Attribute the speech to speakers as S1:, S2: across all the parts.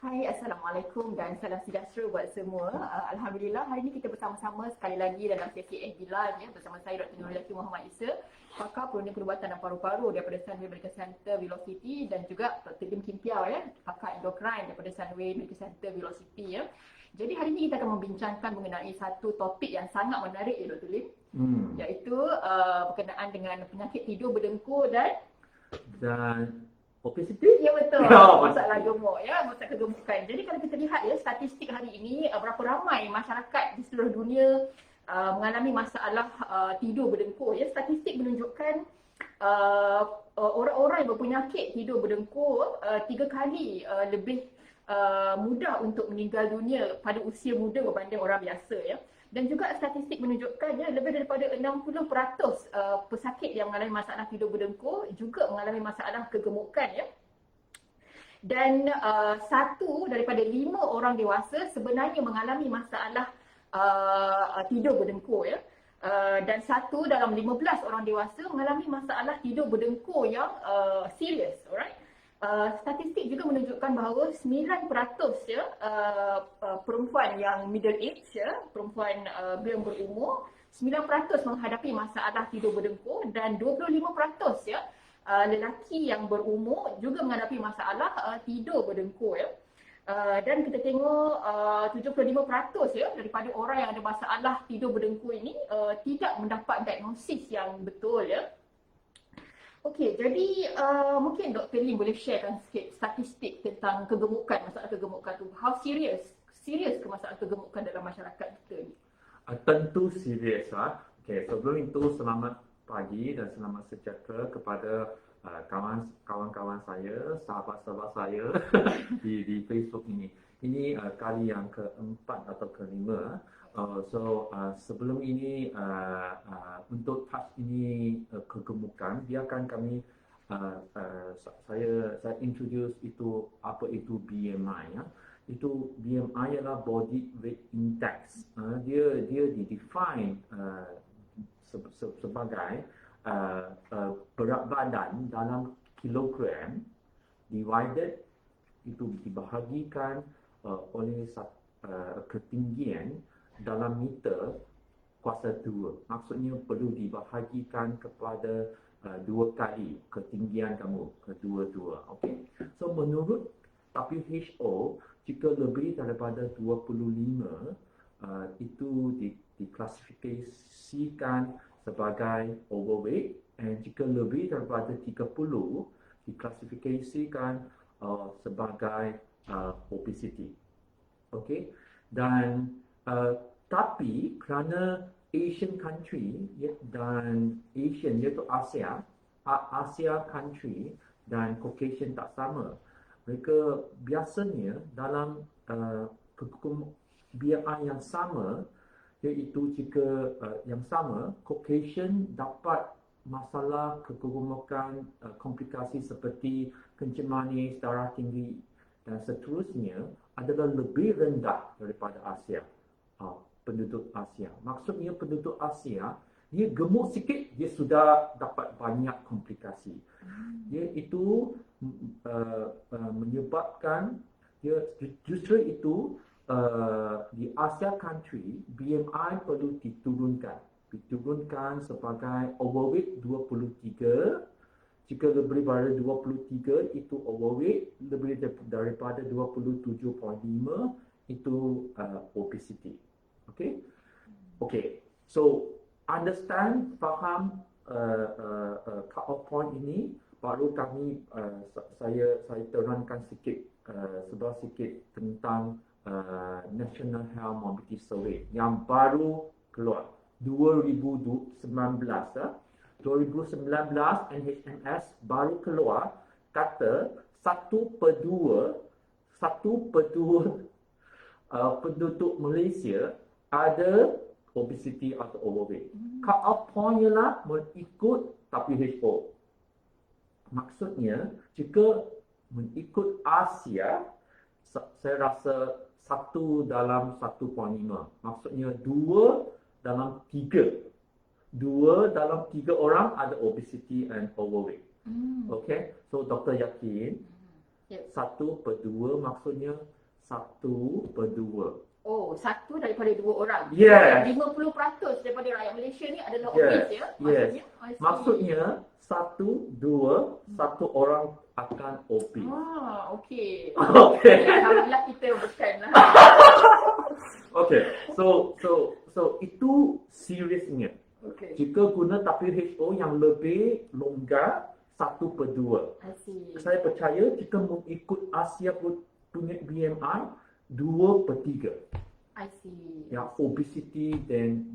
S1: Hai, Assalamualaikum dan salam sejahtera buat semua. Alhamdulillah, hari ini kita bersama-sama sekali lagi dalam sesi FB Live ya, bersama saya Dr. Nurul Yaqin Muhammad Isa, pakar perubatan dan paru-paru daripada Sunway Medical Center Velocity, dan juga Dr. Lim Kim Piao ya, pakar endokrine daripada Sunway Medical Center Velocity ya. Jadi hari ini kita akan membincangkan mengenai satu topik yang sangat menarik ya Dr. Lim, iaitu berkenaan dengan penyakit tidur berdengkur dan
S2: obesity?
S1: Ya betul, masalah gemuk ya, masalah kegemukan. Jadi kalau kita lihat ya, statistik hari ini berapa ramai masyarakat di seluruh dunia mengalami masalah tidur berdengkur ya. Statistik menunjukkan orang-orang yang berpenyakit tidur berdengkur 3 kali lebih mudah untuk meninggal dunia pada usia muda berbanding orang biasa ya. Dan juga statistik menunjukkan ya, lebih daripada 60% pesakit yang mengalami masalah tidur berdengkur juga mengalami masalah kegemukan ya. Dan 1 daripada 5 orang dewasa sebenarnya mengalami masalah tidur berdengkur ya. Dan 1 dalam 15 orang dewasa mengalami masalah tidur berdengkur yang serius, alright. Statistik juga menunjukkan bahawa 9% ya, perempuan yang middle age ya, perempuan belum berumur, 9% menghadapi masalah tidur berdengkur, dan 25% ya, lelaki yang berumur juga menghadapi masalah tidur berdengkur ya. Dan kita tengok 75% ya daripada orang yang ada masalah tidur berdengkur ini tidak mendapat diagnosis yang betul ya. Okey, jadi mungkin Dr. Lim boleh sharekan sikit statistik tentang kegemukan, masalah kegemukan tu. How serious ke masalah kegemukan dalam masyarakat kita ni?
S2: Tentu serius lah. Okey, sebelum itu selamat pagi dan selamat sejahtera kepada kawan-kawan saya, sahabat-sahabat saya di Facebook ini. Ini kali yang keempat atau kelima. Sebelum ini untuk touch ini kegemukan, biarkan kami saya introduce itu apa itu BMI ya. Itu BMI adalah body weight index. Dia didefine sebagai berat badan dalam kilogram divided, itu dibahagikan oleh ketinggian dalam meter kuasa 2. Maksudnya perlu dibahagikan kepada 2 kali ketinggian kamu, kedua-dua. Okey. So menurut WHO, jika lebih daripada 25 itu diklasifikasikan sebagai overweight, dan jika lebih daripada 30 diklasifikasikan sebagai obesity. Okey. Dan tapi kerana Asian country dan Asian iaitu Asia country dan Caucasian tak sama, mereka biasanya dalam BMI yang sama, iaitu jika yang sama, Caucasian dapat masalah kegemukan, komplikasi seperti kencing manis, darah tinggi dan seterusnya adalah lebih rendah daripada Asia. Penduduk Asia. Maksudnya penduduk Asia, dia gemuk sikit, dia sudah dapat banyak komplikasi. Dia itu menyebabkan, justru itu di Asia country, BMI perlu diturunkan sebagai overweight 23. Jika lebih daripada 23 itu overweight, lebih daripada 27.5 itu obesity. Okay. So understand, faham cut-off point ini, baru kami saya terangkan sikit sedikit tentang National Health Mobility Survey yang baru keluar 2019. 2019 NHMS baru keluar, kata 1/2 penduduk Malaysia ada obesity atau overweight. Cut-off point ialah mengikut WHO. Maksudnya, jika mengikut Asia, saya rasa 1 dalam 1.5. Maksudnya 2 dalam 3. 2 dalam 3 orang ada obesity and overweight. Okay, so doktor yakin 1/2 maksudnya 1/2.
S1: Oh, satu daripada 2 orang.
S2: Yes.
S1: 50% daripada rakyat Malaysia ni adalah
S2: Yes.
S1: obese ya?
S2: Yes.
S1: Maksudnya? I see.
S2: Maksudnya 1 orang akan obese.
S1: Okey.
S2: Okay.
S1: Alhamdulillah kita bukanlah.
S2: Okay. So itu seriusnya.
S1: Okey.
S2: Jika guna WHO yang lebih longgar 1/2.
S1: I see.
S2: Saya percaya jika mengikut Asia punya BMI 2/3.
S1: I see.
S2: Ya, obesity dan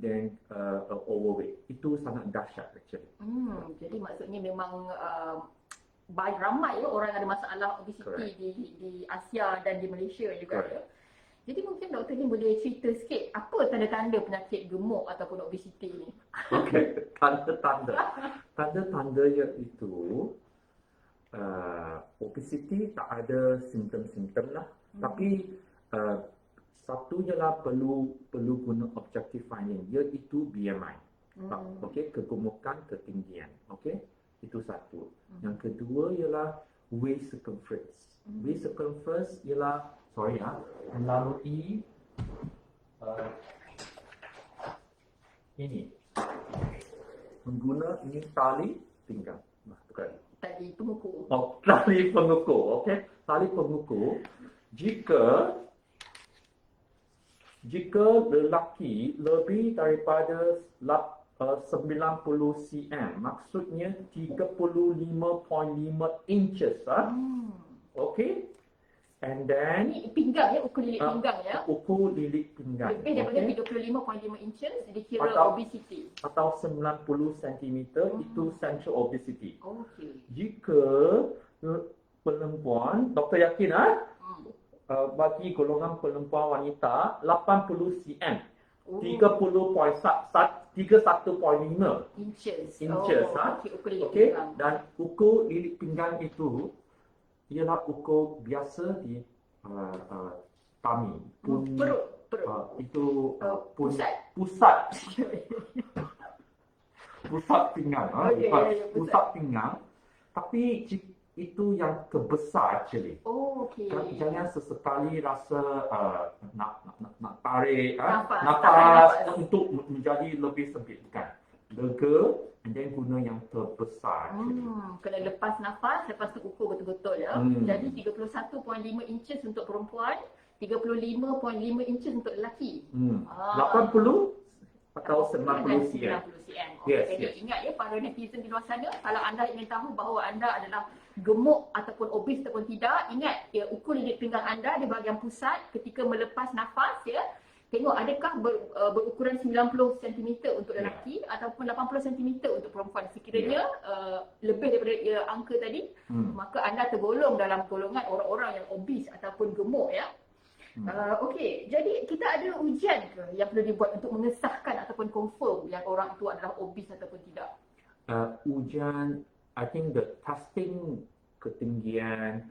S2: overweight itu sangat dahsyat actually.
S1: Jadi maksudnya memang ramai orang ada masalah obesity
S2: Correct.
S1: di Asia dan di Malaysia juga
S2: Correct.
S1: ya. Jadi mungkin Dr. Lim boleh cerita sikit apa tanda-tanda penyakit gemuk ataupun obesity ni?
S2: Okey, tanda-tanda iaitu obesity tak ada simptom-simptom lah. Tapi satu ialah perlu guna objective finding iaitu BMI. Okey, kegemukan, ketinggian. Okey, itu satu. Yang kedua ialah waist circumference. Waist circumference ialah melalui ini ini tali pinggang. Bukan.
S1: Tadi pengukur.
S2: Tali pengukur. Okey, tali pengukur. Jika lelaki lebih daripada 90 cm, maksudnya 35.5 inches. Okey. And then
S1: Ini pinggang ya, ukur lilit pinggang ya.
S2: ukur lilit pinggang.
S1: Lebih daripada
S2: okey?
S1: 35.5 inches dikira
S2: Atau-
S1: obesity.
S2: Atau 90 cm itu central obesity.
S1: Okey.
S2: Jika perempuan, doktor yakin bagi golongan perempuan wanita 80 cm, 31.5
S1: inches.
S2: inches,
S1: Okey, ukur lilit
S2: okey,
S1: pinggang.
S2: dan ukur lilit pinggang itu ialah ukur biasa di tummy.
S1: Perut.
S2: Itu
S1: Pusat.
S2: pusat pinggang.
S1: Okey, ya,
S2: Pusat pinggang. Tapi itu yang terbesar actually.
S1: Okey.
S2: Jangan sesekali rasa nak tarik
S1: Nafas.
S2: untuk menjadi lebih sempit. Bukan. Lega and then guna yang terbesar actually.
S1: Kena lepas nafas, lepas tu ukur betul-betul ya. Jadi 31.5 inches untuk perempuan, 35.5 inches untuk lelaki.
S2: 80 atau 90 cm.
S1: 90 cm.
S2: Yes,
S1: Jadi
S2: yes.
S1: ingat ya para netizen di luar sana, kalau anda ingin tahu bahawa anda adalah gemuk ataupun obes ataupun tidak, ingat ya, ukur lilit pinggang anda di bahagian pusat ketika melepas nafas ya. Tengok adakah berukuran 90 cm untuk lelaki ataupun 80 cm untuk perempuan. Sekiranya lebih daripada angka tadi, maka anda tergolong dalam golongan orang-orang yang obes ataupun gemuk ya. Okey, jadi kita ada ujian ke yang perlu dibuat untuk mengesahkan ataupun confirm yang orang itu adalah obes ataupun tidak?
S2: Ujian, I think the testing ketinggian,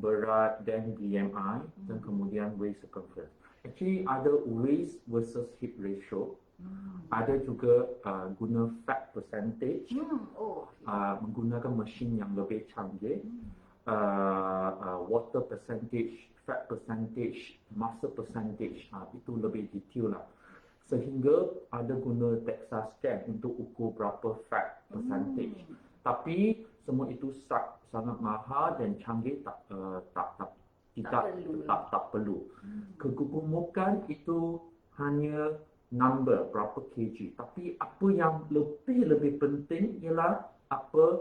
S2: berat dan BMI dan kemudian waist circumference. Actually ada waist versus hip ratio. Ada juga guna fat percentage, menggunakan mesin yang lebih canggih. Water percentage, fat percentage, muscle percentage, itu lebih detail lah. Sehingga ada guna DEXA scan untuk ukur berapa fat percentage. Tapi semua itu sangat mahal dan canggih, tak perlu. Kegemukan itu hanya number berapa kg. Tapi apa yang lebih penting ialah apa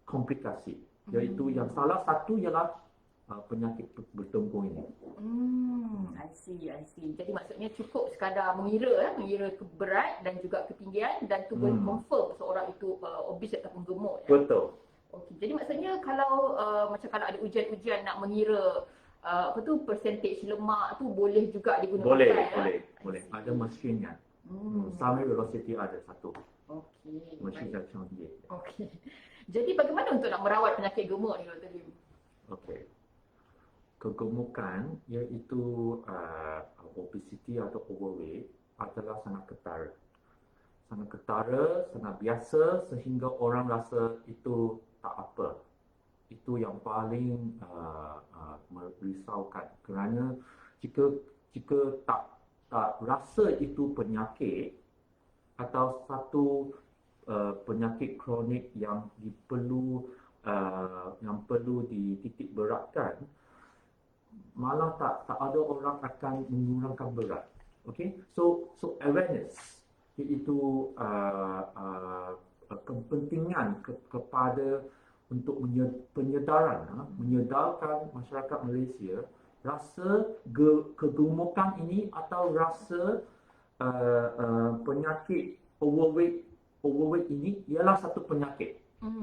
S2: komplikasi. Iaitu yang salah satu ialah penyakit bertumpuk ini.
S1: I see. Jadi maksudnya cukup sekadar mengira berat dan juga ketinggian dan tu boleh confirm seorang itu obes ataupun gemuk ya.
S2: Betul.
S1: Okey. Jadi maksudnya kalau macam kalau ada ujian-ujian nak mengira percentage lemak tu boleh juga digunakan
S2: Boleh. Ada mesinnya. Summary velocity ada satu.
S1: Okey.
S2: Mesin yang canggih.
S1: Okey. Jadi bagaimana untuk nak merawat penyakit gemuk ni Dr. Lim?
S2: Okey. Kegemukan iaitu obesity atau overweight adalah sangat ketara. Sangat biasa sehingga orang rasa itu tak apa. itu yang paling merisaukan kerana jika tak rasa itu penyakit atau satu penyakit kronik yang perlu dititik beratkan, malah tak ada orang akan mengurangkan berat. Okay, so awareness iaitu kepentingan kepada untuk menyedarkan masyarakat Malaysia rasa kegemukan ini atau rasa penyakit overweight ini ialah satu penyakit.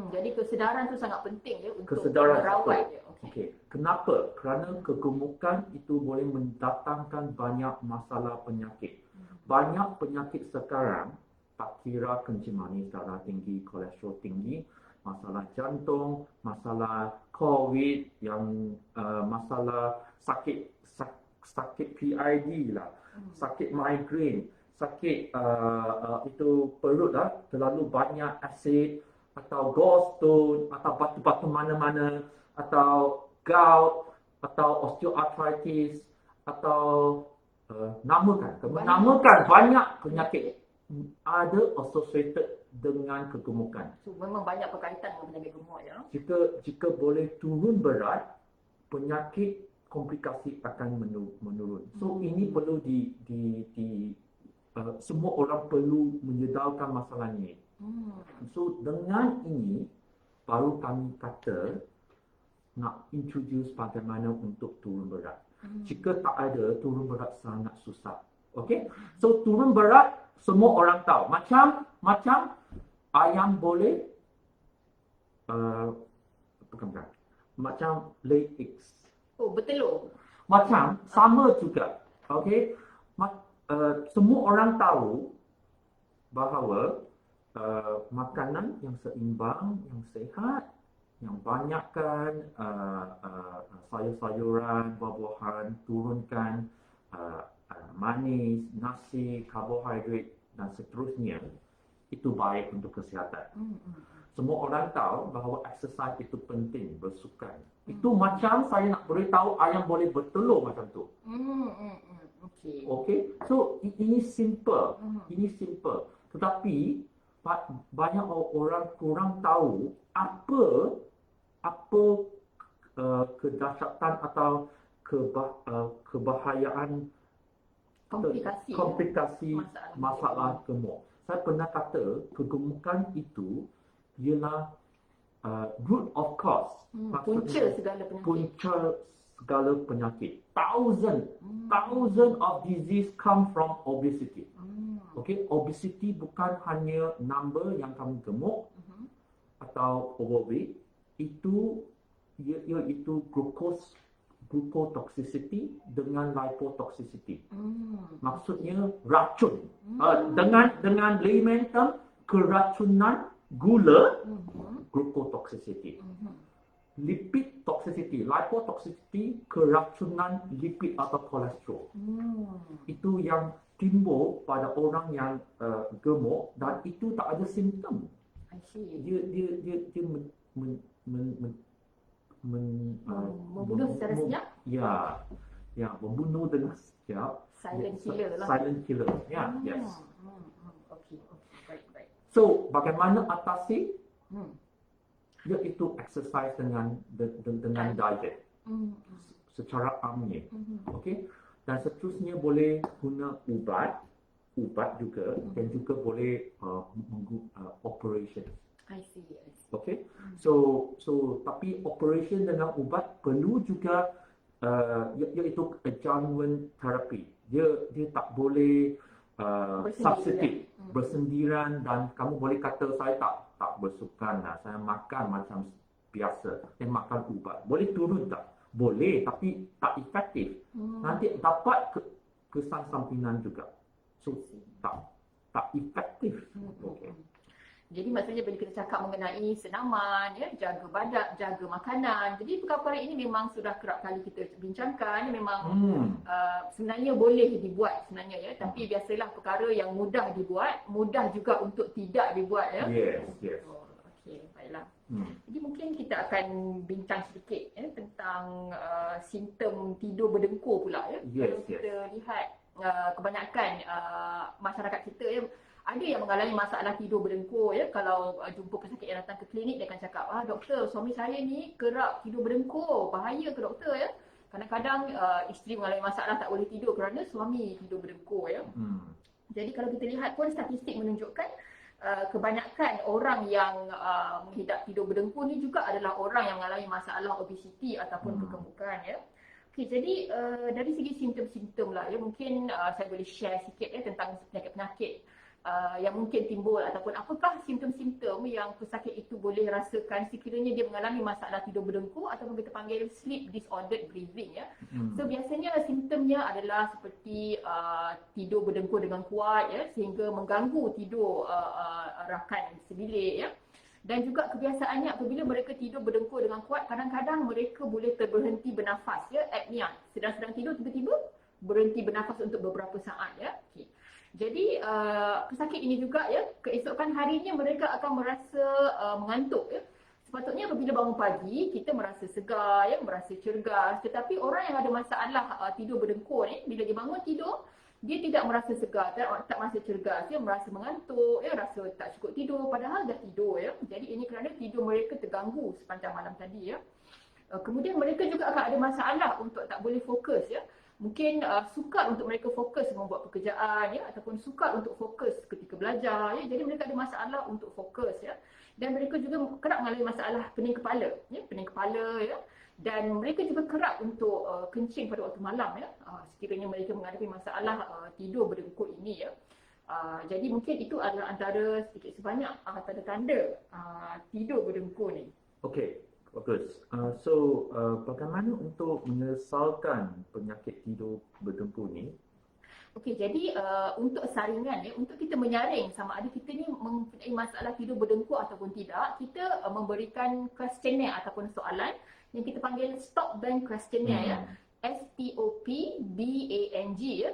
S1: Jadi kesedaran tu sangat penting ya untuk
S2: Kesedaran
S1: merawat dia.
S2: Okay. Kenapa? Kerana kegemukan itu boleh mendatangkan banyak masalah penyakit. Banyak penyakit sekarang, tak kira kencing manis, darah tinggi, kolesterol tinggi, masalah jantung, masalah COVID, yang masalah sakit PID lah, sakit migraine, sakit itu perut lah, terlalu banyak asid, atau gallstone, atau batu-batu mana-mana, atau gout, atau osteoarthritis, atau namakan banyak penyakit ada associated dengan kegemukan.
S1: So memang banyak berkaitan dengan penyakit gemuk ya.
S2: Jika boleh turun berat, penyakit komplikasi akan menurun. So ini perlu semua orang perlu menyedarkan masalah ini. So dengan ini baru kami kata nak introduce bagaimana untuk turun berat. Jika tak ada, turun berat sangat susah. Okay? So turun berat semua orang tahu. Macam ayam boleh bukan. Macam lay eggs.
S1: Oh, bertelur.
S2: Macam sama juga. Okay? Semua orang tahu bahawa makanan yang seimbang, yang sihat, yang banyakkan sayur-sayuran, buah-buahan, turunkan manis, nasi, karbohidrat dan seterusnya, itu baik untuk kesihatan. Semua orang tahu bahawa exercise itu penting, bersukan. Itu macam saya nak beritahu ayam boleh bertelur macam tu. Okay. So ini simple. Tetapi banyak orang kurang tahu apa kedahsyatan atau kebahayaan komplikasi masalah gemuk. Saya pernah kata kegemukan itu ialah root of cause,
S1: punca segala penyakit.
S2: Thousand of disease come from obesity. Okay, obesity bukan hanya number yang kamu gemuk atau overweight, itu glucotoxicity dengan lipotoxicity. Maksudnya racun. Dengan layman term, keracunan gula, glucotoxicity. Lipid toxicity, lipotoxicity, keracunan lipid atau kolesterol. Itu yang timbul pada orang yang gemuk dan itu tak ada simptom. Dia
S1: membunuh secara senyap?
S2: Ya, membunuh dengan senyap.
S1: Silent killer lah.
S2: Silent killer, ya, yes.
S1: Okay, baik.
S2: So, bagaimana atasi? Iaitu exercise dengan diet. Secara amnya. Okay? Dan seterusnya boleh guna ubat juga, dan juga boleh operation.
S1: I see.
S2: Okay, so tapi operation dengan ubat perlu juga iaitu adjuvant therapy. Dia tak boleh substitute, bersendirian, dan kamu boleh kata saya tak bersukan lah, saya makan macam biasa, saya makan ubat. Boleh turun tak? Boleh, tapi tak efektif. Nanti dapat kesan sampingan juga. So tak efektif. Okay.
S1: Jadi maksudnya bila kita cakap mengenai senaman, ya, jaga badan, jaga makanan. Jadi perkara ini memang sudah kerap kali kita bincangkan. Memang sebenarnya boleh dibuat sebenarnya ya. Tapi biasalah perkara yang mudah dibuat, mudah juga untuk tidak dibuat ya.
S2: Yes.
S1: Okey, baiklah. Jadi mungkin kita akan bincang sedikit tentang simptom tidur berdengkur pula ya. Kalau kita lihat kebanyakan masyarakat kita ya, ada yang mengalami masalah tidur berdengkur ya. Kalau jumpa pesakit yang datang ke klinik, dia akan cakap, doktor, suami saya ni kerap tidur berdengkur, bahaya ke doktor ya. Kadang-kadang isteri mengalami masalah tak boleh tidur kerana suami tidur berdengkur ya. Jadi kalau kita lihat pun statistik menunjukkan kebanyakan orang yang menghidap tidur berdengkur ni juga adalah orang yang mengalami masalah obesiti ataupun kegemukan ya. Okey, jadi dari segi simptom-simptom lah ya, mungkin saya boleh share sikit ya tentang penyakit-penyakit yang mungkin timbul ataupun apakah simptom-simptom yang pesakit itu boleh rasakan sekiranya dia mengalami masalah tidur berdengkur ataupun kita panggil sleep disordered breathing ya. So biasanya simptomnya adalah seperti tidur berdengkur dengan kuat ya, sehingga mengganggu tidur rakan sebilik ya. Dan juga kebiasaannya apabila mereka tidur berdengkur dengan kuat, kadang-kadang mereka boleh terberhenti bernafas ya, apnea. Sedang-sedang tidur tiba-tiba berhenti bernafas untuk beberapa saat ya. Okay. Jadi pesakit ini juga ya, keesokan harinya mereka akan merasa mengantuk ya. Sepatutnya apabila bangun pagi kita merasa segar ya, merasa cergas, tetapi orang yang ada masalah tidur berdengkur ni, bila dia bangun tidur dia tidak merasa segar, tak merasa cergas, dia merasa mengantuk ya, rasa tak cukup tidur padahal dah tidur ya. Jadi ini kerana tidur mereka terganggu sepanjang malam tadi ya. Kemudian mereka juga akan ada masalah untuk tak boleh fokus ya. Mungkin sukar untuk mereka fokus membuat pekerjaan ya, ataupun sukar untuk fokus ketika belajar ya. Jadi mereka ada masalah untuk fokus ya. Dan mereka juga kerap mengalami masalah pening kepala ya, pening kepala ya. Dan mereka juga kerap untuk kencing pada waktu malam ya, sekiranya mereka menghadapi masalah tidur berdengkur ini ya. Jadi mungkin itu adalah antara sedikit sebanyak tanda-tanda tidur berdengkur ni.
S2: Okey. Bagus. Bagaimana untuk menyesalkan penyakit tidur berdengkur ni?
S1: Okey, jadi untuk saringan ya, untuk kita menyaring sama ada kita ni mempunyai masalah tidur berdengkur ataupun tidak, kita memberikan kuesioner ataupun soalan yang kita panggil stop bang questionnaire ya. STOPBANG ya.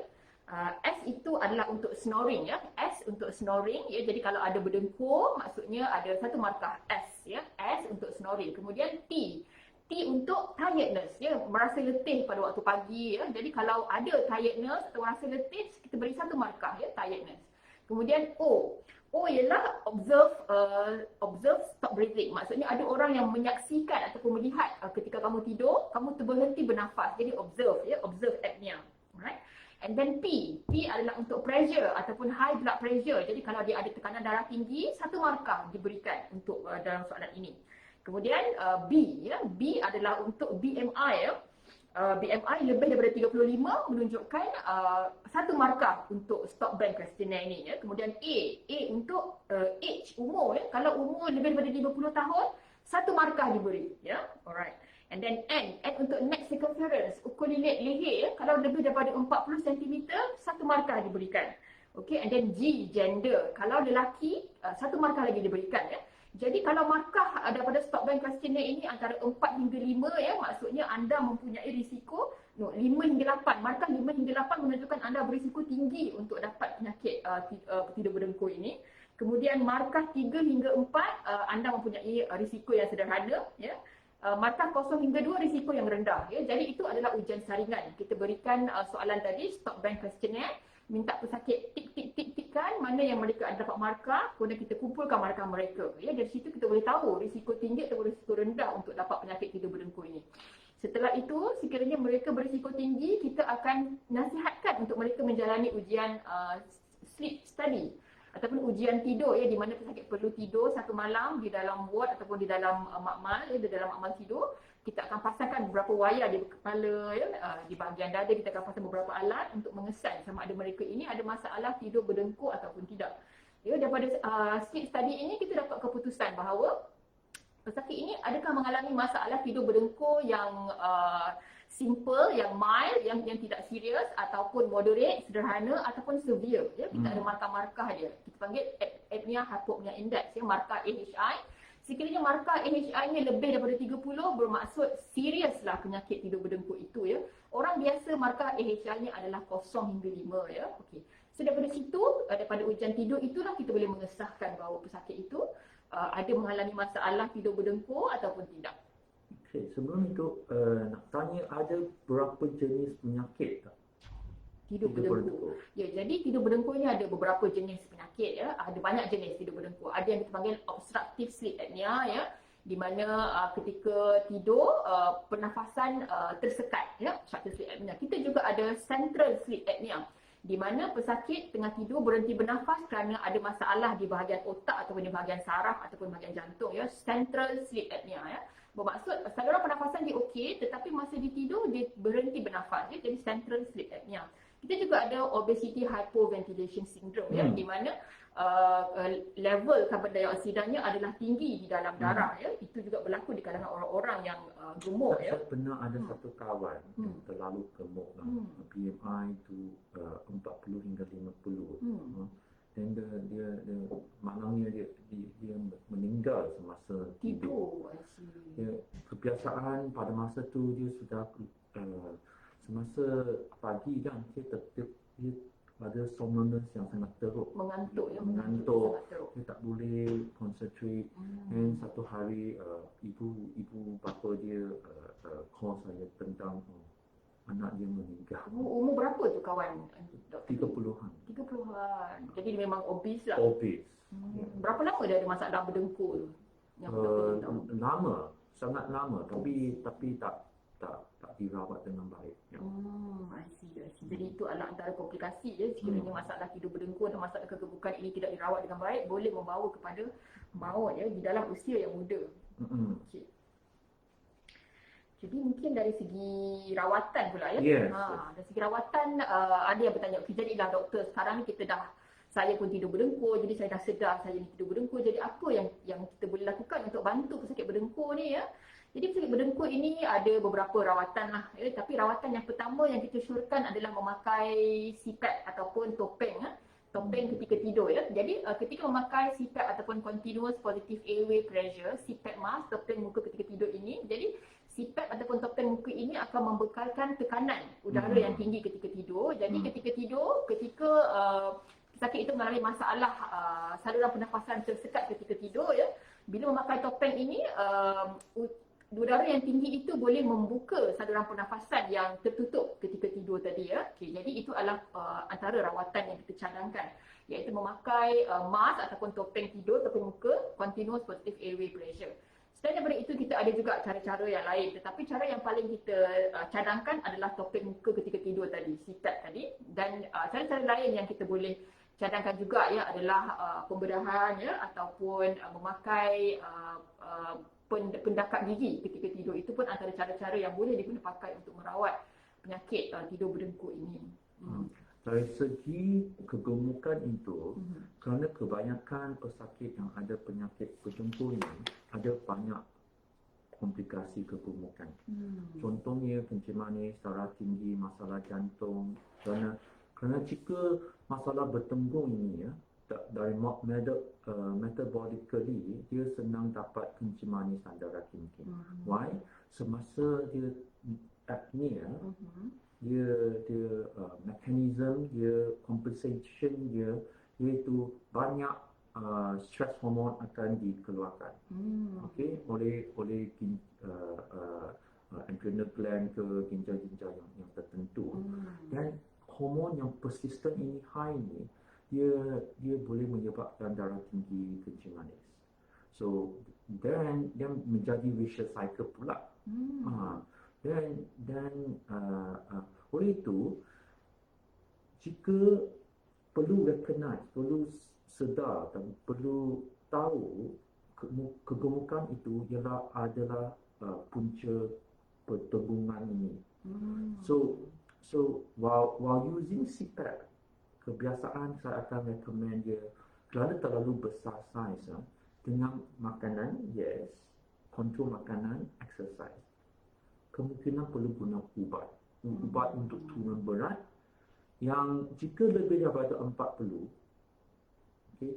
S1: S itu adalah untuk snoring ya. S untuk snoring ya. Jadi kalau ada berdengkur maksudnya ada satu markah S ya. S untuk snoring. Kemudian T. T untuk tiredness ya, merasa letih pada waktu pagi ya. Jadi kalau ada tiredness atau rasa letih, kita beri satu markah ya, tiredness. Kemudian O. O ialah observe stop breathing. Maksudnya ada orang yang menyaksikan ataupun melihat ketika kamu tidur, kamu terberhenti bernafas. Jadi observe ya, observe apnea. Alright. And then P. P adalah untuk pressure ataupun high blood pressure. Jadi kalau dia ada tekanan darah tinggi, satu markah diberikan untuk dalam soalan ini. Kemudian B ya, B adalah untuk BMI ya. BMI lebih daripada 35 menunjukkan satu markah untuk stop bang questionnaire ni ya. Kemudian A untuk age, umur ya. Kalau umur lebih daripada 50 tahun, satu markah diberi ya. Alright. And then N untuk neck circumference, ukur lilit leher ya. Kalau lebih daripada 40 cm, satu markah diberikan. Okay, and then G, gender. Kalau lelaki, satu markah lagi diberikan ya. Jadi kalau markah daripada stop bang questionnaire ini antara 4 hingga 5 ya, maksudnya anda mempunyai risiko 5 hingga 8. Markah 5 hingga 8 menunjukkan anda berisiko tinggi untuk dapat penyakit tidur berdengkur ini. Kemudian markah 3 hingga 4 anda mempunyai risiko yang sederhana ya. Markah 0 hingga 2 risiko yang rendah ya. Jadi itu adalah ujian saringan. Kita berikan soalan tadi, stop bang questionnaire, minta pesakit tik-tik-tik-tikkan mana yang mereka ada dapat markah, kemudian kita kumpulkan markah mereka ya. Dari situ kita boleh tahu risiko tinggi atau risiko rendah untuk dapat penyakit tidur berdengkur ini. Setelah itu, sekiranya mereka berisiko tinggi, kita akan nasihatkan untuk mereka menjalani ujian sleep study ataupun ujian tidur ya, di mana pesakit perlu tidur satu malam di dalam ward ataupun di dalam makmal ya, di dalam makmal tidur. Kita akan pasangkan beberapa wayar di kepala ya, di bahagian dada kita akan pasang beberapa alat untuk mengesan sama ada mereka ini ada masalah tidur berdengkur ataupun tidak. Ya, daripada sleep study ini kita dapat keputusan bahawa pesakit ini adakah mengalami masalah tidur berdengkur yang simple, yang mild, yang tidak serius ataupun moderate, sederhana ataupun severe ya. Kita ada markah-markah dia. Kita panggil apnea hypopnea index ya, markah AHI. Sekiranya markah AHI-nya lebih daripada 30 bermaksud seriuslah penyakit tidur berdengkur itu ya. Orang biasa markah AHI-nya adalah 0 hingga 5 ya. Okey. So daripada situ, daripada ujian tidur itulah kita boleh mengesahkan bahawa pesakit itu ada mengalami masalah tidur berdengkur ataupun tidak?
S2: Okey, sebelum itu nak tanya ada berapa jenis penyakit tak?
S1: Tidur berdengkur. Ya, jadi tidur berdengkur ni ada beberapa jenis penyakit ya. Ada banyak jenis tidur berdengkur. Ada yang kita panggil obstructive sleep apnea ya, di mana ketika tidur pernafasan tersekat ya, obstructive sleep apnea. Kita juga ada central sleep apnea, di mana pesakit tengah tidur berhenti bernafas kerana ada masalah di bahagian otak ataupun di bahagian saraf ataupun bahagian jantung ya, central sleep apnea ya. Bermaksud saluran pernafasan dia okey tetapi masa dia tidur dia berhenti bernafas ya, jadi central sleep apnea. Kita juga ada obesity hypoventilation syndrome ya, di mana level karbon dioksidanya adalah tinggi di dalam darah ya. Itu juga berlaku di kalangan orang-orang yang gemuk ya.
S2: Saya pernah ada satu kawan yang terlalu gemuk lah. BMI itu 40 hingga 50. Dan dia maknanya dia meninggal semasa tidur. Dia, kebiasaan pada masa tu dia sudah semasa pagi kan dia ada somnolence yang sangat teruk.
S1: Mengantuk ya,
S2: mengantuk. Dia tak boleh concentrate. Dan satu hari ibu bapa dia call saya tentang anak dia meninggal.
S1: Umur berapa tu kawan?
S2: 30-an.
S1: 30-an. Jadi dia memang obese lah.
S2: Obese.
S1: Berapa lama dia ada masalah berdengkur tu? Yang doktor tahu?
S2: Lama, sangat lama, tapi tak dirawat dengan baik. Ya.
S1: I see. Jadi itu adalah antara komplikasi ya, sekiranya masalah tidur berdengkur dan masalah kegemukan ini tidak dirawat dengan baik boleh membawa kepada maut ya di dalam usia yang muda. Okay. Jadi mungkin dari segi rawatan pula ya.
S2: Yes.
S1: Dari segi rawatan ada yang bertanya, okay, jadilah doktor sekarang ni saya pun tidur berdengkur, jadi saya dah sedar saya ni tidur berdengkur, jadi apa yang kita boleh lakukan untuk bantu pesakit berdengkur ni ya? Jadi pesakit berdengkur ini ada beberapa rawatan lah ya, tapi rawatan yang pertama yang kita syorkan adalah memakai CPAP ataupun topeng ya. Topeng ketika tidur ya. Jadi ketika memakai CPAP ataupun continuous positive airway pressure, CPAP mask, topeng muka ketika tidur ini, jadi CPAP ataupun topeng muka ini akan membekalkan tekanan udara yang tinggi ketika tidur. Jadi ketika tidur, ketika pesakit itu mengalami masalah saluran pernafasan tersekat ketika tidur ya, bila memakai topeng ini udara yang tinggi itu boleh membuka saluran pernafasan yang tertutup ketika tidur tadi ya. Okay, jadi itu adalah antara rawatan yang kita cadangkan, iaitu memakai mask ataupun topeng tidur, topeng muka, continuous positive airway pressure. Selain daripada itu kita ada juga cara-cara yang lain, tetapi cara yang paling kita cadangkan adalah topeng muka ketika tidur tadi, CPAP tadi, dan cara-cara lain yang kita boleh cadangkan juga ya adalah pembedahan ya, ataupun memakai pendakat gigi ketika tidur. Itu pun antara cara-cara yang boleh diguna pakai untuk merawat penyakit tidur berdengkur ini.
S2: Dari segi kegemukan itu, kerana kebanyakan pesakit yang ada penyakit berdengkur ini ada banyak komplikasi kegemukan. Contohnya kencing manis, darah tinggi, masalah jantung. Kerana jika masalah bertembung ini ya, dari metabolically dia senang dapat kencing manis dan darah tinggi. Why? Semasa dia apnea, dia mekanisme dia, compensation dia, iaitu banyak stress hormon akan dikeluarkan. Okey, oleh adrenal gland ke ginjal-ginjal yang tertentu. Dan hormon yang persistent ini, high ni, dia boleh menyebabkan darah tinggi, kencing manis. So then dia menjadi vicious cycle pula. Dan oleh itu jika perlu recognize, perlu sedar dan perlu tahu kegemukan itu adalah punca pertembungan ini. So while using CPAP, kebiasaan saya akan recommend dia kerana terlalu besar saiz dengan makanan, yes, kontrol makanan, exercise. Kemungkinan perlu guna ubat untuk turun berat yang jika lebih daripada 40, okay,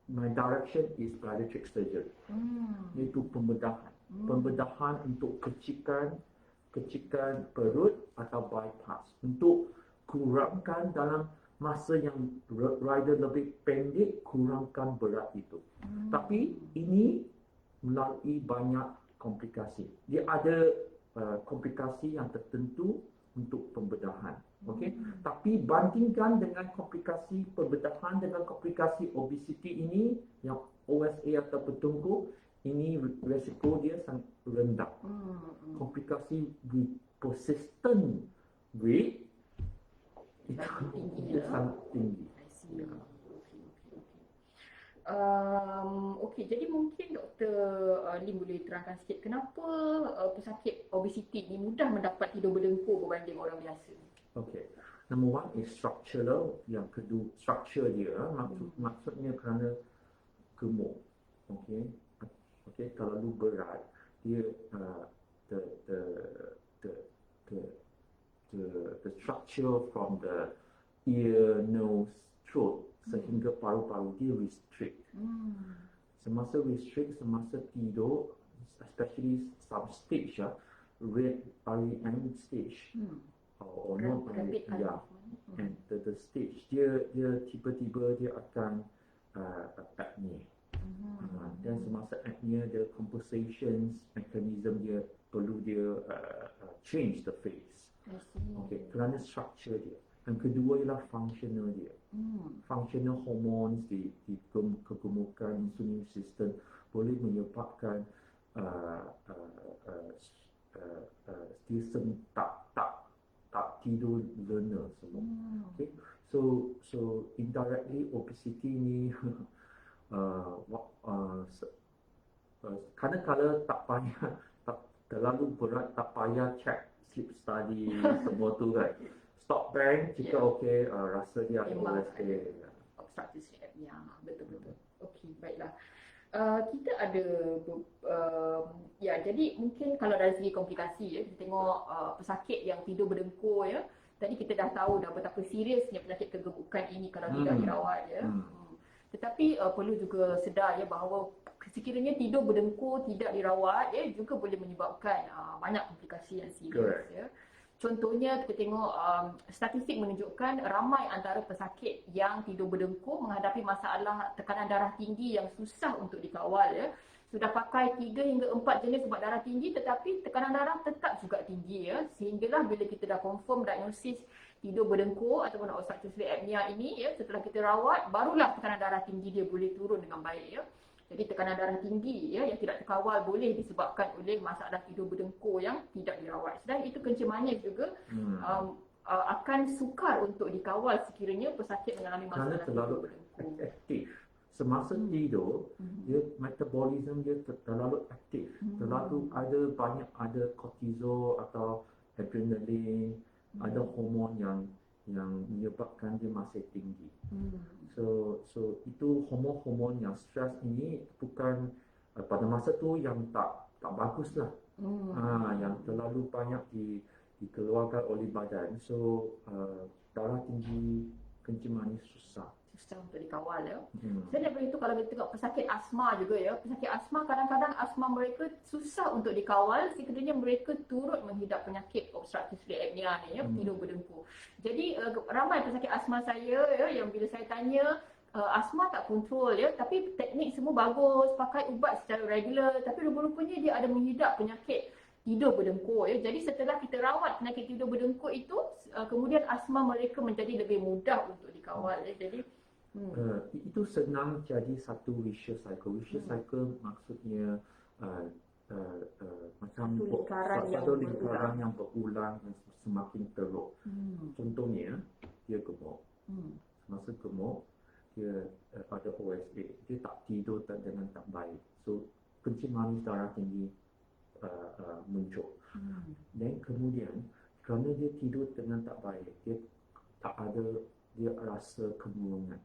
S2: my direction is bariatric surgery, iaitu pembedahan. Pembedahan untuk kecikan perut atau bypass untuk kurangkan dalam masa yang rider lebih pendek kurangkan berat itu. Tapi ini melalui banyak komplikasi. Dia ada komplikasi yang tertentu untuk pembedahan. Okey. Tapi bandingkan dengan komplikasi pembedahan dengan komplikasi obesiti ini yang OSA atau bertungku, ini resiko dia sangat rendah. Komplikasi with persistent weight itu dia sangat tinggi.
S1: I see. Okey, jadi mungkin Dr. Lim boleh terangkan sikit kenapa pesakit obesiti ni mudah mendapat tidur berdengkur berbanding orang biasa?
S2: Okay. Number one is structural. Yang kedua, structure dia maksudnya kerana gemuk. Okay. Okay. Terlalu berat, dia the the the the the structure from the ear, nose, throat sehingga paru-paru dia restrict. Semasa restrict, semasa tidur, especially some stage, REM stage. Or not and the stage dia tiba-tiba dia akan apnea. Dan semasa apnea dia compensations mechanism dia perlu dia change the phase. Okay, kerana structure dia. Yang kedua ialah functional dia. Functional hormones di kegemukan insulin system boleh menyebabkan dia tak tidur learner semua. Okay. So indirectly obesity ni kadang-kadang tak payah terlalu berat, tak payah check sleep study semua tu kan. Stop bank jika okey, rasa dia ada OSA.
S1: Obstructive sleep apnea. Betul-betul. Okey, baiklah. Kita ada jadi mungkin kalau dari segi komplikasi kita tengok pesakit yang tidur berdengkur tadi kita dah tahu dah betapa seriusnya penyakit kegemukan ini kalau tidak dirawat tetapi perlu juga sedar bahawa sekiranya tidur berdengkur tidak dirawat juga boleh menyebabkan banyak komplikasi yang serius Contohnya kita tengok statistik menunjukkan ramai antara pesakit yang tidur berdengkur menghadapi masalah tekanan darah tinggi yang susah untuk dikawal Sudah pakai 3 hingga 4 jenis ubat darah tinggi tetapi tekanan darah tetap juga tinggi Sehinggalah bila kita dah confirm diagnosis tidur berdengkur ataupun obstructive sleep apnea ini setelah kita rawat barulah tekanan darah tinggi dia boleh turun dengan baik Jadi tekanan darah tinggi yang tidak terkawal boleh disebabkan oleh masalah tidur berdengkur yang tidak dirawat. Dan itu kencing manis juga akan sukar untuk dikawal sekiranya pesakit mengalami masalah tidur berdengkur.
S2: Aktif. Semasa tidur, dia metabolism dia terlalu aktif. Terlalu ada kortisol atau adrenalin, ada hormon yang menyebabkan dia masih tinggi. So itu hormon-hormon yang stres ini bukan pada masa tu yang tak baguslah. Yang terlalu banyak dikeluarkan oleh badan. So darah tinggi, kencing manis susah
S1: untuk dikawal Saya daripada itu kalau kita tengok pesakit asma juga pesakit asma kadang-kadang asma mereka susah untuk dikawal sekiranya mereka turut menghidap penyakit obstructive sleep apnea ni tidur berdengkur. Jadi ramai pesakit asma saya yang bila saya tanya asma tak kontrol tapi teknik semua bagus, pakai ubat secara regular tapi rupa-rupanya dia ada menghidap penyakit tidur berdengkur Jadi setelah kita rawat penyakit tidur berdengkur itu kemudian asma mereka menjadi lebih mudah untuk dikawal Jadi
S2: itu senang jadi satu vicious cycle. Vicious cycle maksudnya macam satu lingkaran yang berulang dan semakin teruk. Contohnya dia gemuk. Semasa gemuk dia ada OSA, dia tak tidur dengan tak baik. So kencing manis, darah tinggi muncul. Dan kemudian kerana dia tidur dengan tak baik, dia rasa kemurungan.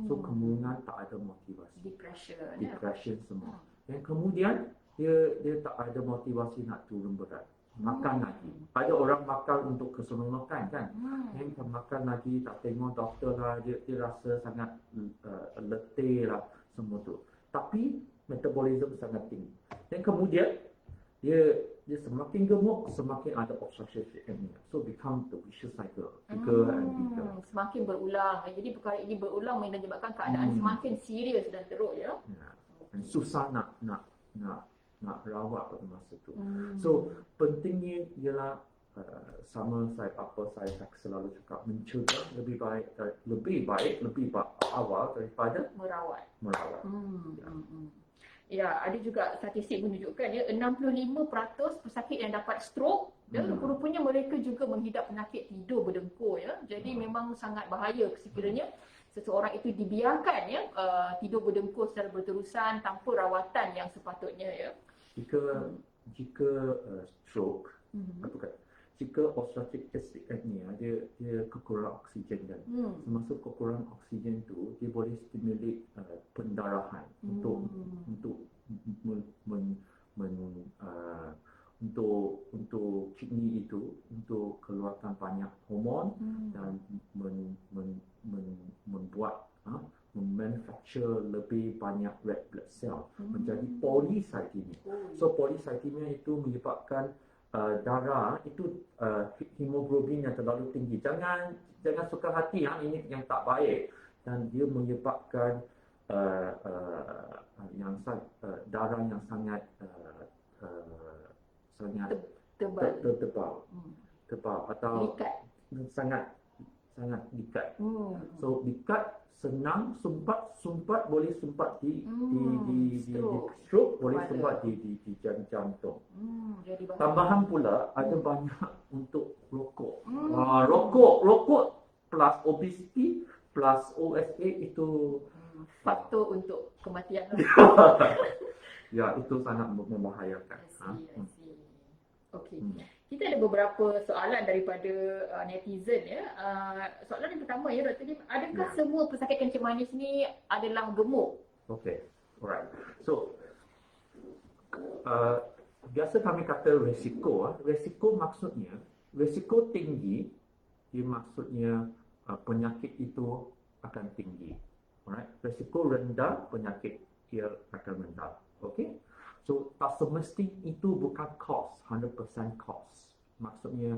S2: So kemurungan tak ada motivasi. Depression semua. Dan kemudian dia tak ada motivasi nak turun berat. Makan lagi. Ada orang makan untuk keseronokan kan. Dan makan lagi tak tengok doktor lah, dia rasa sangat letih lah semua tu. Tapi metabolism sangat tinggi. Dan kemudian dia semakin gemuk, semakin ada obstruction apnea. So become the vicious cycle, bigger and bigger.
S1: Semakin berulang. Jadi perkara ini berulang menyebabkan keadaan semakin serius dan teruk ya.
S2: Dan susah nak rawat pada masa tu. So pentingnya ialah sama saya selalu cakap, mencegah lebih baik awal daripada merawat.
S1: Ya, ada juga statistik menunjukkan ya 65% pesakit yang dapat stroke ya, rupanya mereka juga menghidap penyakit tidur berdengkur ya. Jadi memang sangat bahaya sekiranya seseorang itu dibiarkan ya tidur berdengkur secara berterusan tanpa rawatan yang sepatutnya ya.
S2: Jika stroke jika obstructive apnea dia kekurangan oksigen kan. Semasa kekurangan oksigen tu dia boleh stimulate pendarahan untuk kidney itu untuk keluarkan banyak hormon dan membuat manufacture lebih banyak red blood cell menjadi polycythemia. So polycythemia itu menyebabkan darah itu hemoglobin yang terlalu tinggi. Jangan suka hati ini yang tak baik, dan dia menyebabkan darah yang sangat tebal atau
S1: likat.
S2: sangat likat. So likat, senang, sumpat boleh sumpat di stroke, boleh sumpat di jantung.
S1: Jadi
S2: Tambahan pula ada banyak untuk rokok. Rokok plus obesity plus OSA itu
S1: faktor untuk kematian.
S2: Ya, itu sangat membahayakan.
S1: I see. Okey. Kita ada beberapa soalan daripada netizen ya. Soalan yang pertama ya Dr. Lim, adakah semua pesakit kencing manis ni adalah gemuk?
S2: Okay, alright. So biasa kami kata resiko. Resiko maksudnya, resiko tinggi, dia maksudnya penyakit itu akan tinggi. Alright. Resiko rendah, penyakit dia akan rendah. Okay. So tak semesti itu bukan cause, 100% cause. Maksudnya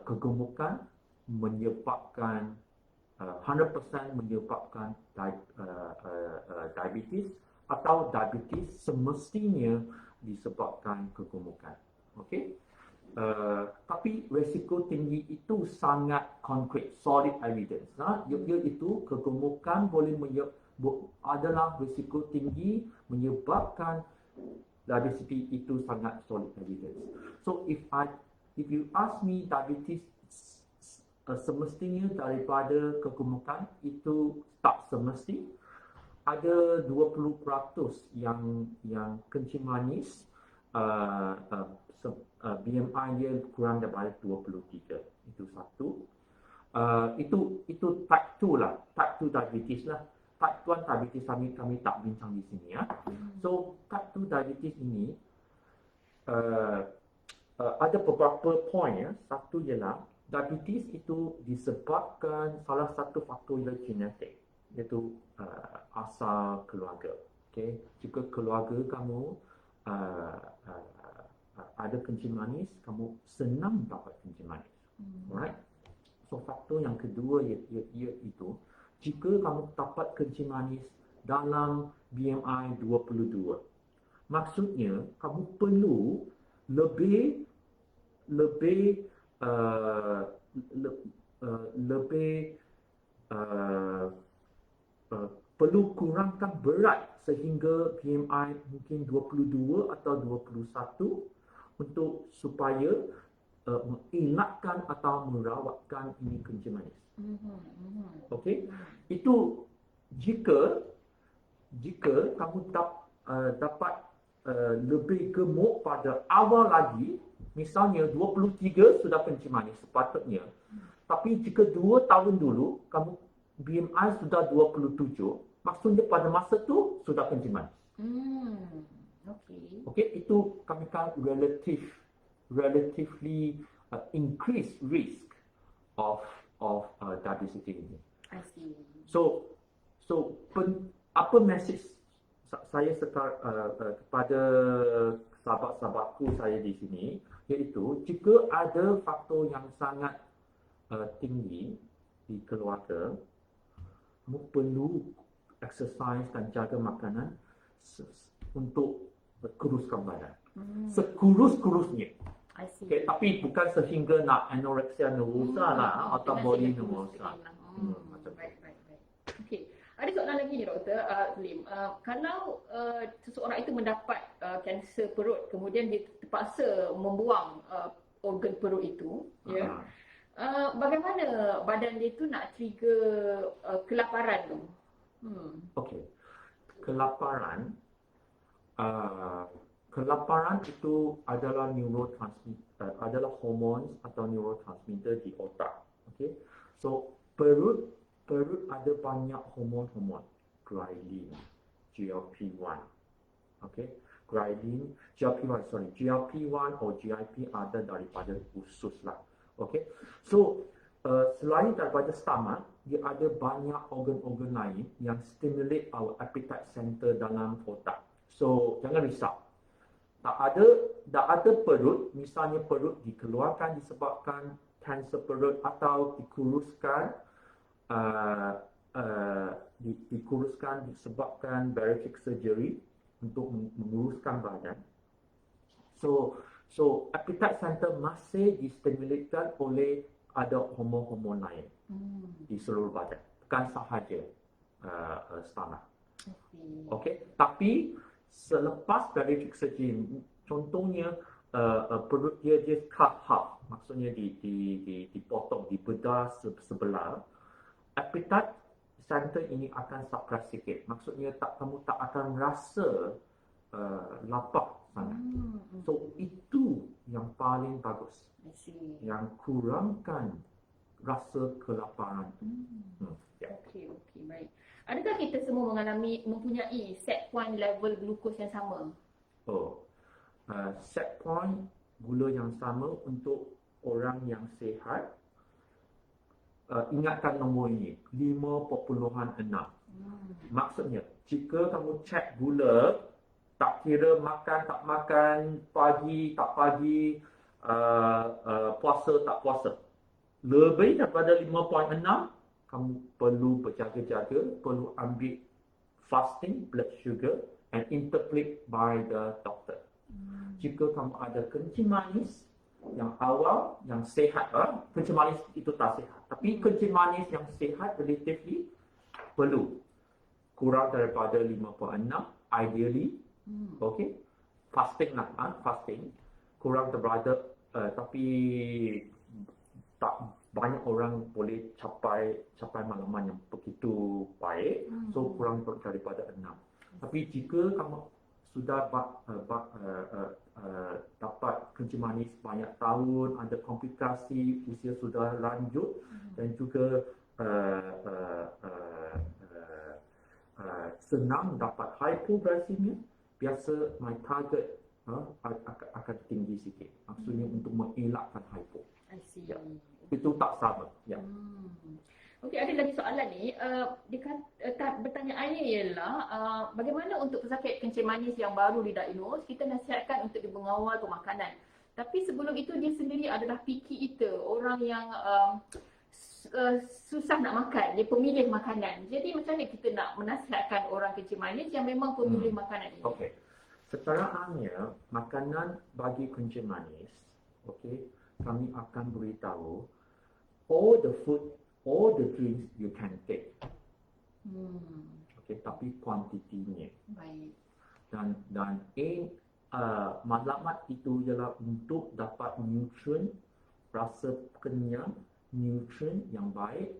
S2: kegemukan menyebabkan 100% menyebabkan diabetes, atau diabetes semestinya disebabkan kegemukan. Okey. Tapi risiko tinggi itu sangat konkret, solid evidence. Iaitu kegemukan boleh adalah risiko tinggi menyebabkan diabetes, itu sangat solid evidence. So if you ask me, diabetes semestinya daripada kegemukan, itu tak semesti. Ada 20% yang kencing manis BMI dia kurang daripada 23. Itu satu. Itu type 2 lah, type 2 diabetes lah. Type 1 diabetes kami tak bincang di sini ya. So type 2 diabetes ini ada beberapa point ya. Satu ialah diabetes itu disebabkan salah satu faktor ialah genetik, iaitu asal keluarga. Okay. Jika keluarga kamu ada kencing manis, kamu senang dapat kencing manis. Alright. So faktor yang kedua iaitu jika kamu dapat kencing manis dalam BMI 22, maksudnya kamu perlu perlu kurangkan berat sehingga BMI mungkin 22 atau 21 untuk supaya mengelakkan atau merawatkan ini kencing manis. Okey, itu jika kamu dapat lebih gemuk pada awal lagi, misalnya 23 sudah kencing manis sepatutnya, tapi jika 2 tahun dulu kamu BMI sudah 27, maksudnya pada masa tu sudah kencing manis. Okey, itu kami kata relatively increased risk of diabetes ini.
S1: I see.
S2: So apa message saya kepada sahabat-sahabatku saya di sini, iaitu jika ada faktor yang sangat tinggi di keluarga, kamu perlu exercise dan jaga makanan untuk kuruskan badan. Sekurus-kurusnya.
S1: I see.
S2: Okay, tapi bukan sehingga nak anorexia nervosa lah atau body nervosa. Macam tu.
S1: Baik. Okey. Ada soalan lagi ni Doktor Lim. Kalau seseorang itu mendapat kanser perut, kemudian dia terpaksa membuang organ perut itu, ya. Bagaimana badan dia tu nak trigger kelaparan tu?
S2: Okey. Kelaparan itu adalah neurotransmitter, adalah hormon atau neurotransmitter di otak. Okey. So perut ada banyak hormon, ghrelin, GLP-1. Okey. GLP-1 atau GIP ada daripada usus lah. Okey. So selain daripada stomach, dia ada banyak organ-organ lain yang stimulate our appetite center dalam otak. So jangan risau. Tak ada perut, misalnya perut dikeluarkan disebabkan kanser perut atau dikuruskan disebabkan bariatric surgery untuk menguruskan badan. So appetite center masih distimulatekan oleh ada hormon-hormon lain di seluruh badan, bukan sahaja stomach. Okey, tapi selepas bariatric surgery, contohnya perut dia cut half, maksudnya dipotong, dibedah sebelah, appetite center ini akan suppress sikit. Maksudnya kamu tak akan rasa lapar sangat. So itu yang paling bagus. Yang kurangkan rasa kelaparan.
S1: Okey, baik. Adakah kita semua mempunyai set point level glukos yang sama?
S2: Set point gula yang sama untuk orang yang sihat. Ingatkan nombor ini, 5.6. Maksudnya, jika kamu cek gula, tak kira makan tak makan, pagi tak pagi, puasa tak puasa, lebih daripada 5.6, kamu perlu berjaga-jaga, perlu ambil fasting blood sugar and interpret by the doctor. Jika kamu ada kencing manis yang awal, yang sihat, kencing manis itu tak sihat, tapi kencing manis yang sihat relatively perlu kurang daripada 5.6, ideally. Okay, fasting lah, fasting kurang daripada, tapi tak banyak orang boleh capai malaman yang begitu baik, so kurang daripada 6. Tapi jika kamu sudah dapat kencing manis banyak tahun, ada komplikasi, usia sudah lanjut, dan juga senang dapat hypoglycemia, biasa my target akan tinggi sikit. Maksudnya untuk mengelakkan hypo.
S1: I see.
S2: Ya. Itu tak sama. Ya.
S1: Okey, ada lagi soalan ni. Pertanyaannya ialah bagaimana untuk pesakit kencing manis yang baru didiagnose, kita nasihatkan untuk dia mengawal pemakanan. Tapi sebelum itu dia sendiri adalah picky eater, orang yang susah nak makan, dia pemilih makanan. Jadi macam mana kita nak menasihatkan orang kencing manis yang memang pemilih makanan ini?
S2: Okey. Setaraannya, makanan bagi kencing manis, okey, kami akan beritahu all the food, all the drinks you can take. Okey, tapi kuantitinya.
S1: Baik.
S2: Dan matlamat itu ialah untuk dapat nutrien, rasa kenyang, nutrien yang baik,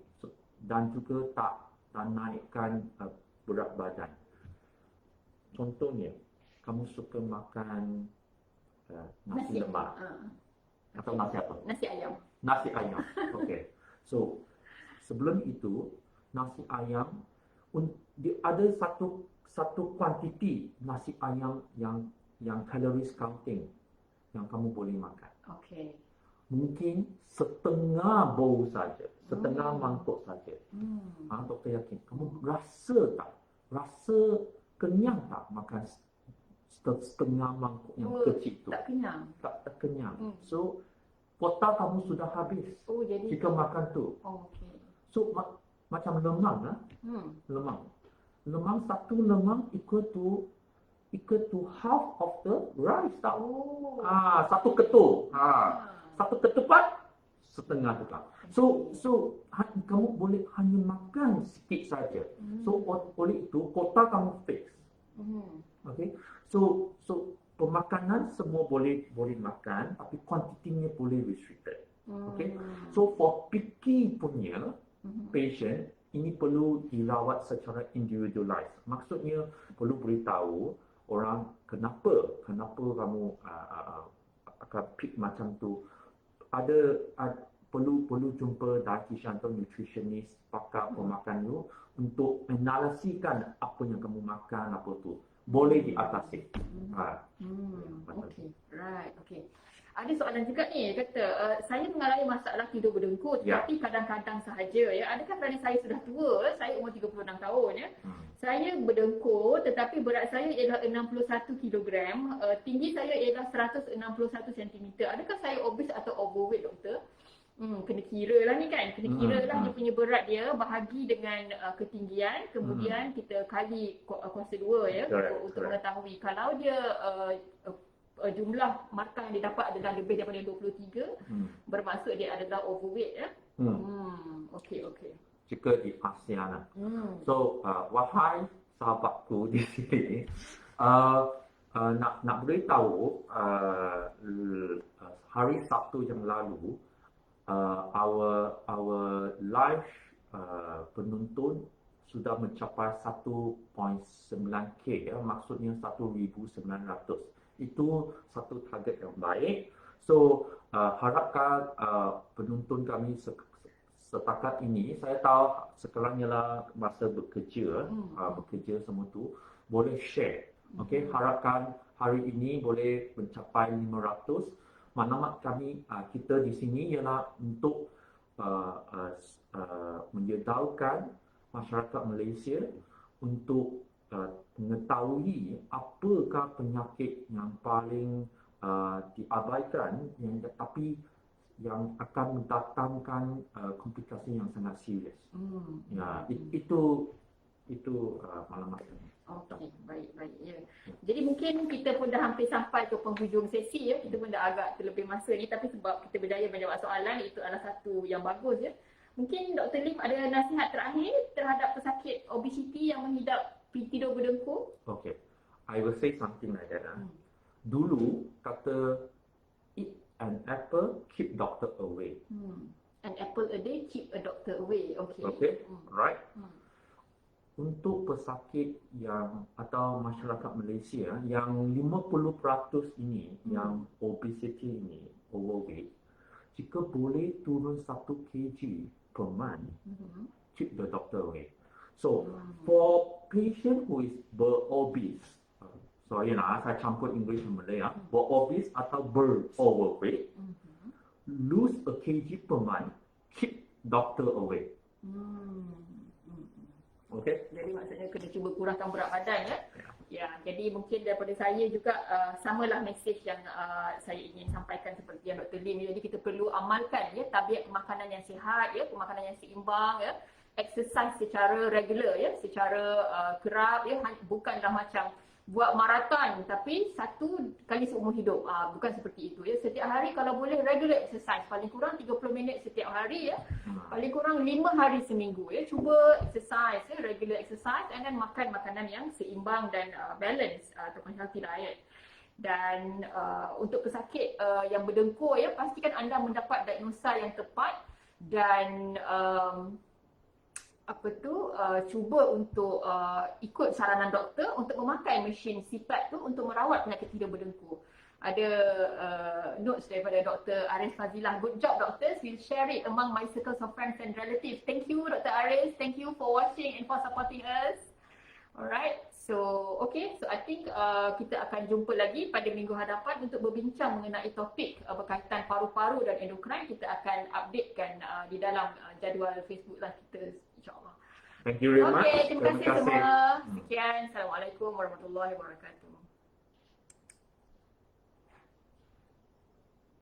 S2: dan juga tak naikkan berat badan. Contohnya, kamu suka makan nasi lemak atau nasi apa?
S1: Nasi ayam.
S2: Nasi ayam. Okey. So sebelum itu nasi ayam dia ada satu kuantiti nasi ayam yang calories counting yang kamu boleh makan.
S1: Okey.
S2: Mungkin setengah bowl saja, setengah mangkuk saja. Doktor yakin kamu rasa tak? Rasa kenyang tak makan setengah mangkuk yang
S1: Oh,
S2: kecil tu.
S1: tak kenyang.
S2: Tak kenyang.
S1: Hmm.
S2: So, kuota kamu sudah habis
S1: Oh, jadi.
S2: jika makan tu.
S1: Oh, okey.
S2: So, macam lemang lah. Lemang. Satu lemang equal to half of the rice tau.
S1: Oh.
S2: Satu ketul. Satu ketupat setengah tukar. So kamu boleh hanya makan sikit saja. So oleh itu kota kamu fix. Okay. So pemakanan semua boleh makan, tapi kuantitinya boleh restricted. Okay. So for picky punya patient, ini perlu dirawat secara individualized. Maksudnya perlu beritahu orang kenapa kamu akan pick macam tu. Perlu jumpa dietitian atau nutritionist, pakar pemakan tu untuk analisikan apa yang kamu makan, apa tu. Boleh diatasi.
S1: Okay, right, okay. Ada soalan juga ni, kata saya mengalami masalah tidur berdengkur tetapi kadang-kadang sahaja ya. Adakah kerana saya sudah tua, saya umur 36 tahun ya. Saya berdengkur tetapi berat saya ialah 61 kg, tinggi saya ialah 161 cm. Adakah saya obese atau overweight, doktor? Kena kira lah ni kan, kena kira lah dia punya berat dia bahagi dengan ketinggian, kemudian kita kali kuasa 2 ya, untuk mengetahui kalau dia jumlah markah yang dia dapat adalah lebih daripada 23, bermaksud dia adalah overweight ya. Okey.
S2: Jika di ASEAN. So wahai sahabatku di sini, nak beritahu hari Sabtu yang lalu our live penonton sudah mencapai 1.9k ya, maksudnya 1,900. Itu satu target yang baik. So harapkan penonton kami setakat ini, saya tahu sekarang ialah masa bekerja semua tu, boleh share. Okay, harapkan hari ini boleh mencapai 500. Maklumat kami kita di sini ialah untuk menyedarkan masyarakat Malaysia untuk mengetahui apakah penyakit yang paling diabaikan tapi yang akan mendatangkan komplikasi yang sangat serius. Itu maklumat kami.
S1: Okey, baik ya. Jadi mungkin kita pun dah hampir sampai ke penghujung sesi ya. Kita pun dah agak terlebih masa ni, tapi sebab kita berjaya menjawab soalan, itu adalah satu yang bagus ya. Mungkin Dr. Lim ada nasihat terakhir terhadap pesakit obesiti yang mengidap tidur berdengkur?
S2: Okay, I will say something like that. Dulu kata eat an apple, keep doctor away.
S1: An apple a day, keep a doctor away.
S2: Okay, right. Untuk pesakit yang atau masyarakat Malaysia yang 50% ini yang obesity ini, overweight, jika boleh turun 1 kg per month, keep the doctor away. So for patient who is obese, sorry saya campur English dan Malay obese atau overweight, lose a kg per month, keep doctor away. Okay.
S1: Jadi maksudnya kena cuba kurangkan berat badan ya. Ya, jadi mungkin daripada saya juga samalah mesej yang saya ingin sampaikan seperti yang Dr. Lim. Jadi kita perlu amalkan ya tabiat pemakanan yang sihat ya, pemakanan yang seimbang ya, exercise secara regular ya, secara kerap ya, bukanlah macam buat maraton tapi satu kali seumur hidup. Bukan seperti itu ya. Setiap hari kalau boleh regular exercise, paling kurang 30 minit setiap hari ya. Paling kurang 5 hari seminggu ya. Cuba exercise ya, regular exercise, and then makan makanan yang seimbang dan balance ataupun healthy diet. Dan untuk pesakit yang berdengkur ya, pastikan anda mendapat diagnosa yang tepat dan cuba untuk ikut saranan doktor untuk memakai mesin CPAP tu untuk merawat penyakit tidur berdengkur. Ada notes daripada Dr. Aris Fazilah. Good job doctors, we'll share it among my circles of friends and relatives. Thank you Dr. Aris, thank you for watching and for supporting us. Alright, so I think kita akan jumpa lagi pada minggu hadapan untuk berbincang mengenai topik berkaitan paru-paru dan endokrin. Kita akan updatekan di dalam jadual Facebook live kita, insyaAllah.
S2: Thank you very much.
S1: Terima kasih semua. Sekian. Assalamualaikum warahmatullahi wabarakatuh.